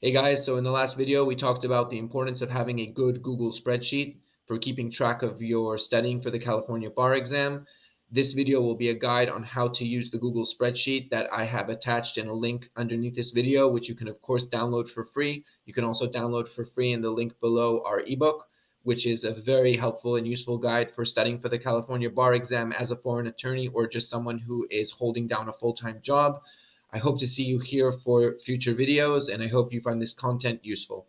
Hey guys, so in the last video, we talked about the importance of having a good Google spreadsheet for keeping track of your studying for the California bar exam. This video will be a guide on how to use the Google spreadsheet that I have attached in a link underneath this video, which you can of course download for free. You can also download for free in the link below our ebook, which is a very helpful and useful guide for studying for the California bar exam as a foreign attorney or just someone who is holding down a full-time job. I hope to see you here for future videos, and I hope you find this content useful.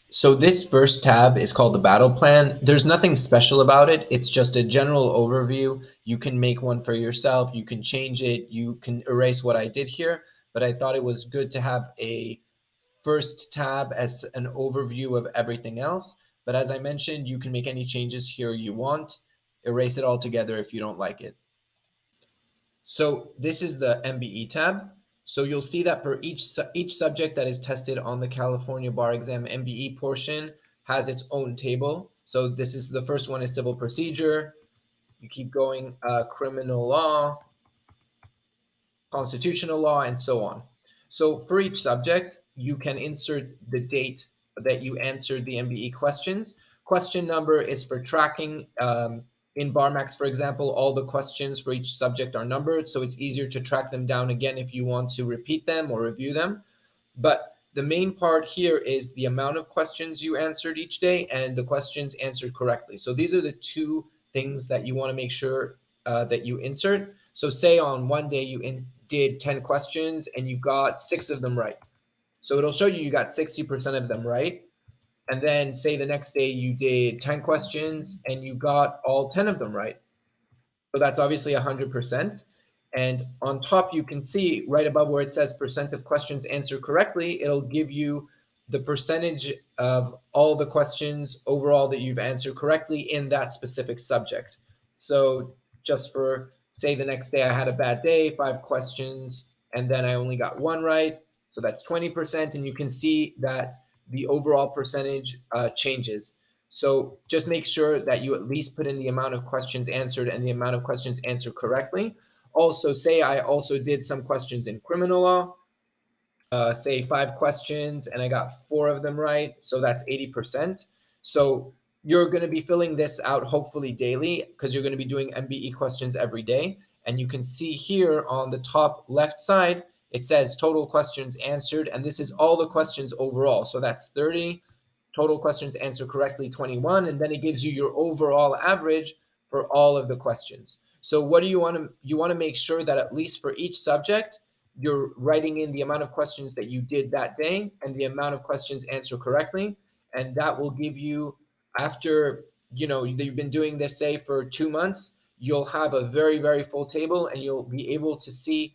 So this first tab is called the battle plan. There's nothing special about it. It's just a general overview. You can make one for yourself. You can change it. You can erase what I did here, but I thought it was good to have a first tab as an overview of everything else. But as I mentioned, you can make any changes here you want. Erase it all together if you don't like it. So this is the MBE tab. So you'll see that for each subject that is tested on the California bar exam, MBE portion has its own table. So this is the first one is civil procedure. You keep going, criminal law, constitutional law, and so on. So for each subject, you can insert the date that you answered the MBE questions. Question number is for tracking. In BarMax, for example, all the questions for each subject are numbered, so it's easier to track them down again if you want to repeat them or review them. But the main part here is the amount of questions you answered each day and the questions answered correctly. So these are the two things that you want to make sure that you insert. So say on one day you did 10 questions and you got 6 of them right. So it'll show you got 60% of them right. And then say the next day you did 10 questions and you got all 10 of them right. So that's obviously 100%. And on top, you can see right above where it says percent of questions answered correctly, it'll give you the percentage of all the questions overall that you've answered correctly in that specific subject. So just for, say the next day I had a bad day, 5 questions, and then I only got 1 right. So that's 20%. And you can see that the overall percentage changes. So just make sure that you at least put in the amount of questions answered and the amount of questions answered correctly. Also, say I also did some questions in criminal law, say 5 questions and I got 4 of them right. So that's 80%. So you're going to be filling this out hopefully daily because you're going to be doing MBE questions every day. And you can see here on the top left side, it says total questions answered. And this is all the questions overall. So that's 30. Total questions answered correctly, 21. And then it gives you your overall average for all of the questions. So what do you want to, make sure that at least for each subject, you're writing in the amount of questions that you did that day and the amount of questions answered correctly. And that will give you, after you've been doing this, say for 2 months, you'll have a very, very full table and you'll be able to see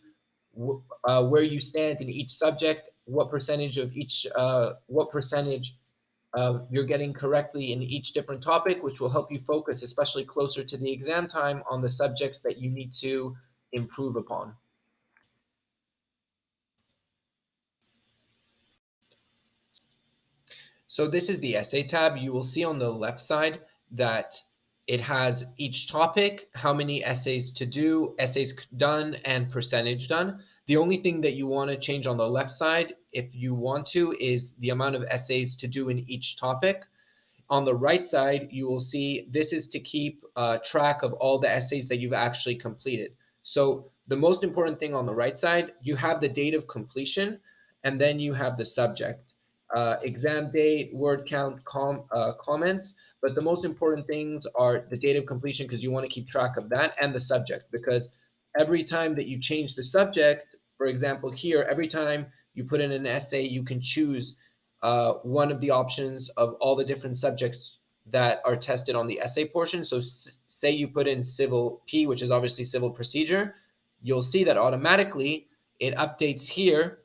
where you stand in each subject, what percentage of each, you're getting correctly in each different topic, which will help you focus, especially closer to the exam time, on the subjects that you need to improve upon. So this is the essay tab. You will see on the left side that it has each topic, how many essays to do, essays done, and percentage done. The only thing that you want to change on the left side, if you want to, is the amount of essays to do in each topic. On the right side, you will see this is to keep track of all the essays that you've actually completed. So the most important thing on the right side, you have the date of completion, and then you have the subject, exam date, word count, comments. But the most important things are the date of completion because you want to keep track of that, and the subject, because every time that you change the subject, for example, here, every time you put in an essay, you can choose one of the options of all the different subjects that are tested on the essay portion. So say you put in civil P, which is obviously civil procedure, you'll see that automatically it updates here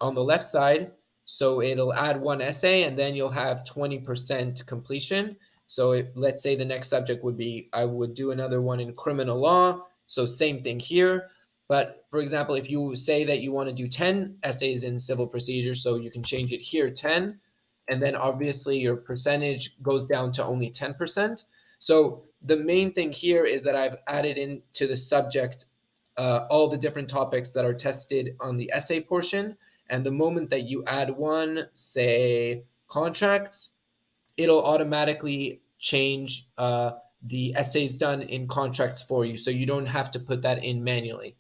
on the left side. So it'll add 1 essay and then you'll have 20% completion. So let's say the next subject would be, I would do another one in criminal law. So same thing here. But for example, if you say that you want to do 10 essays in civil procedure, so you can change it here 10, and then obviously your percentage goes down to only 10%. So the main thing here is that I've added into the subject all the different topics that are tested on the essay portion. And the moment that you add one, say contracts, it'll automatically change the essays done in contracts for you. So you don't have to put that in manually.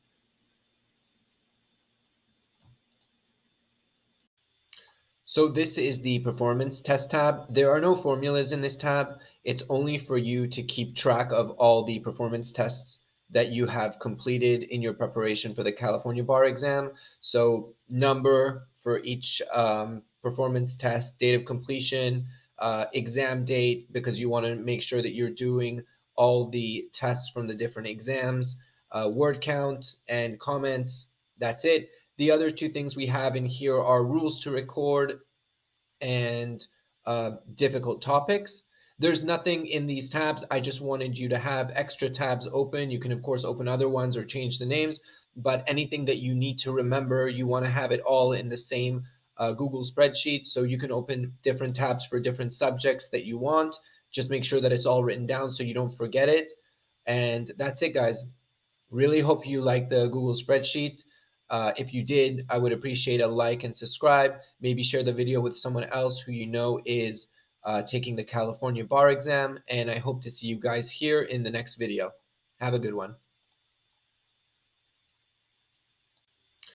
So this is the performance test tab. There are no formulas in this tab. It's only for you to keep track of all the performance tests that you have completed in your preparation for the California bar exam. So number for each performance test, date of completion, exam date, because you want to make sure that you're doing all the tests from the different exams, word count and comments. That's it. The other two things we have in here are rules to record and difficult topics. There's nothing in these tabs. I just wanted you to have extra tabs open. You can, of course, open other ones or change the names, but anything that you need to remember, you want to have it all in the same Google spreadsheet. So you can open different tabs for different subjects that you want. Just make sure that it's all written down so you don't forget it. And that's it, guys. Really hope you like the Google spreadsheet. If you did, I would appreciate a like and subscribe. Maybe share the video with someone else who you know is taking the California bar exam. And I hope to see you guys here in the next video. Have a good one.